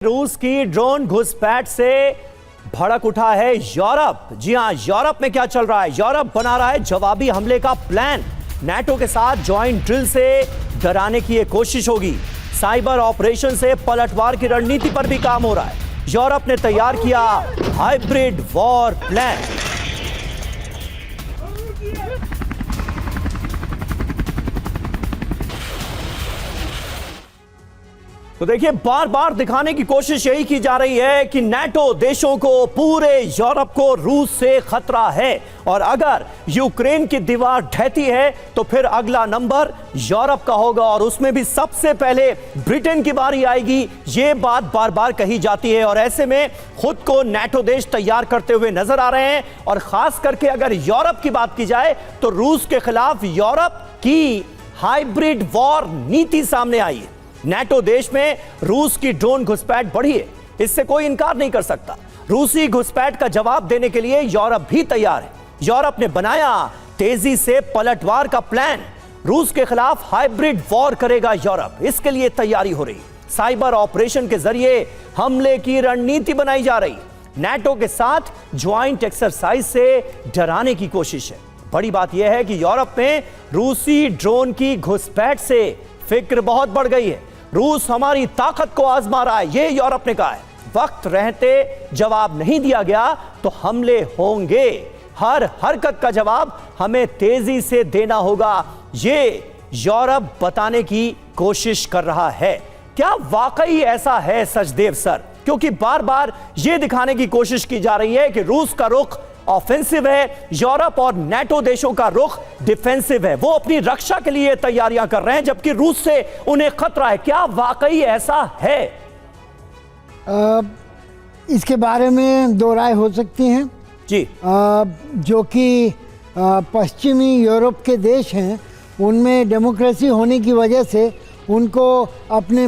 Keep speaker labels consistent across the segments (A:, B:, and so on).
A: रूस की ड्रोन घुसपैठ से भड़क उठा है यूरोप। जी हां, यूरोप में क्या चल रहा है? यूरोप बना रहा है जवाबी हमले का प्लान। नाटो के साथ जॉइंट ड्रिल से डराने की यह कोशिश होगी। साइबर ऑपरेशन से पलटवार की रणनीति पर भी काम हो रहा है। यूरोप ने तैयार किया हाइब्रिड वॉर प्लान। तो देखिए, बार बार दिखाने की कोशिश यही की जा रही है कि नाटो देशों को, पूरे यूरोप को रूस से खतरा है और अगर यूक्रेन की दीवार ढहती है तो फिर अगला नंबर यूरोप का होगा और उसमें भी सबसे पहले ब्रिटेन की बारी आएगी। ये बात बार बार कही जाती है और ऐसे में खुद को नाटो देश तैयार करते हुए नजर आ रहे हैं। और खास करके अगर यूरोप की बात की जाए तो रूस के खिलाफ यूरोप की हाइब्रिड वॉर नीति सामने आई है। नाटो देश में रूस की ड्रोन घुसपैठ बढ़ी है, इससे कोई इनकार नहीं कर सकता। रूसी घुसपैठ का जवाब देने के लिए यूरोप भी तैयार है। यूरोप ने बनाया तेजी से पलटवार का प्लान। रूस के खिलाफ हाइब्रिड वॉर करेगा यूरोप, इसके लिए तैयारी हो रही। साइबर ऑपरेशन के जरिए हमले की रणनीति बनाई जा रही। नाटो के साथ ज्वाइंट एक्सरसाइज से डराने की कोशिश है। बड़ी बात यह है कि यूरोप में रूसी ड्रोन की घुसपैठ से फिक्र बहुत बढ़ गई है। रूस हमारी ताकत को आजमा रहा है, यह यूरोप ने कहा है। वक्त रहते जवाब नहीं दिया गया तो हमले होंगे। हर हरकत का जवाब हमें तेजी से देना होगा, यह यूरोप बताने की कोशिश कर रहा है। क्या वाकई ऐसा है सचदेव सर? क्योंकि बार बार यह दिखाने की कोशिश की जा रही है कि रूस का रुख ऑफेंसिव है, यूरोप और नाटो देशों का रुख डिफेंसिव है। वो अपनी रक्षा के लिए तैयारियां कर रहे हैं जबकि रूस से उन्हें खतरा है। क्या वाकई ऐसा है?
B: इसके बारे में दो राय हो सकती हैं
A: जी।
B: जो कि पश्चिमी यूरोप के देश हैं, उनमें डेमोक्रेसी होने की वजह से उनको अपने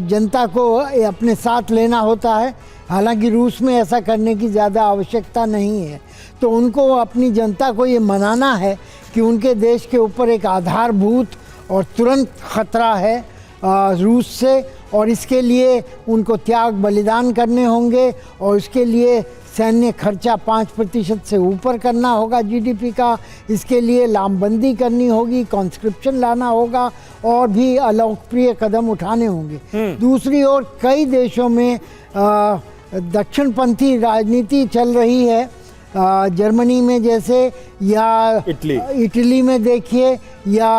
B: जनता को अपने साथ लेना होता है। हालांकि रूस में ऐसा करने की ज़्यादा आवश्यकता नहीं है। तो उनको अपनी जनता को ये मनाना है कि उनके देश के ऊपर एक आधारभूत और तुरंत खतरा है रूस से, और इसके लिए उनको त्याग बलिदान करने होंगे और इसके लिए सैन्य खर्चा 5% से ऊपर करना होगा जीडीपी का। इसके लिए लामबंदी करनी होगी, कॉन्स्क्रिप्शन लाना होगा और भी अलोकप्रिय कदम उठाने होंगे। दूसरी ओर कई देशों में दक्षिणपंथी राजनीति चल रही है। जर्मनी में जैसे, या इटली में देखिए, या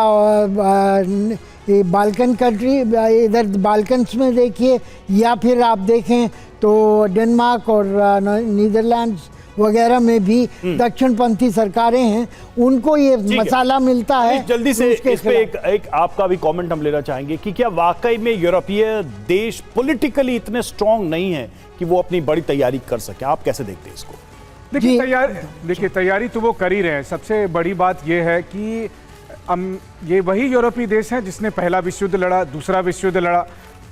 B: बाल्कन कंट्री, इधर बाल्कन्स में देखिए, या फिर आप देखें तो डेनमार्क और नीदरलैंड्स वगैरह में भी दक्षिणपंथी सरकारें हैं। उनको ये मसाला मिलता है।
C: जल्दी से इस पे एक आपका भी कमेंट हम लेना चाहेंगे कि क्या वाकई में यूरोपीय देश पॉलिटिकली इतने स्ट्रांग नहीं है कि वो अपनी बड़ी तैयारी कर सके? आप कैसे देखते हैं इसको?
D: देखिए, तैयारी तो वो कर ही रहे हैं। सबसे बड़ी बात यह है कि ये वही यूरोपीय देश हैं जिसने पहला विश्व युद्ध लड़ा, दूसरा विश्व युद्ध लड़ा।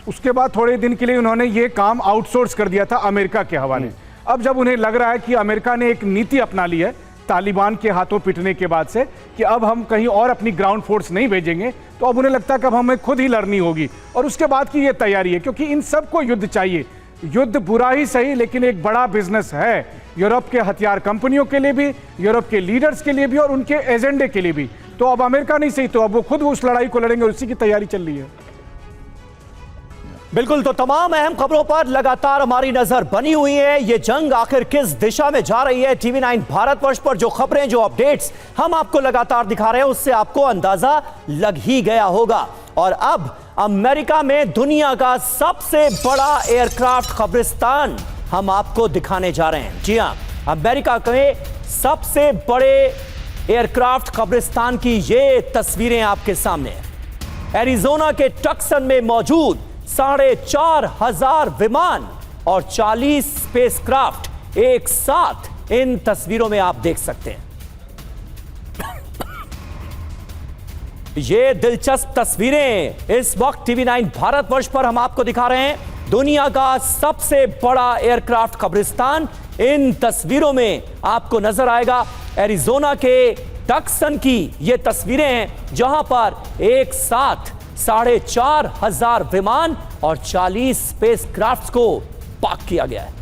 D: उसके बाद थोड़े दिन के लिए उन्होंने ये काम आउटसोर्स कर दिया था अमेरिका के हवाले। अब जब उन्हें लग रहा है कि अमेरिका ने एक नीति अपना ली है तालिबान के हाथों पिटने के बाद से कि अब हम कहीं और अपनी ग्राउंड फोर्स नहीं भेजेंगे, तो अब उन्हें लगता है कि अब हमें खुद ही लड़नी होगी। और उसके बाद की ये तैयारी है, क्योंकि इन सबको युद्ध चाहिए। युद्ध बुरा ही सही, लेकिन एक बड़ा बिजनेस है यूरोप के हथियार कंपनियों के लिए भी, यूरोप के लीडर्स के लिए भी और उनके एजेंडे के लिए भी। तो अब अमेरिका नहीं सही, तो अब वो खुद उस लड़ाई को लड़ेंगे, उसी की तैयारी चल रही है।
A: बिल्कुल, तो तमाम अहम खबरों पर लगातार हमारी नजर बनी हुई है। ये जंग आखिर किस दिशा में जा रही है? टीवी 9 भारतवर्ष पर जो खबरें, जो अपडेट्स हम आपको लगातार दिखा रहे हैं, उससे आपको अंदाजा लग ही गया होगा। और अब अमेरिका में दुनिया का सबसे बड़ा एयरक्राफ्ट कब्रिस्तान हम आपको दिखाने जा रहे हैं। जी हां, अमेरिका के सबसे बड़े एयरक्राफ्ट कब्रिस्तान की ये तस्वीरें आपके सामने हैं। एरिजोना के टक्सन में मौजूद 4,500 विमान और 40 स्पेसक्राफ्ट एक साथ इन तस्वीरों में आप देख सकते हैं। ये दिलचस्प तस्वीरें इस वक्त टीवी 9 भारतवर्ष पर हम आपको दिखा रहे हैं। दुनिया का सबसे बड़ा एयरक्राफ्ट कब्रिस्तान इन तस्वीरों में आपको नजर आएगा। एरिजोना के टक्सन की ये तस्वीरें हैं जहां पर एक साथ 4,500 विमान और 40 स्पेस क्राफ्ट्स को पार्क किया गया है।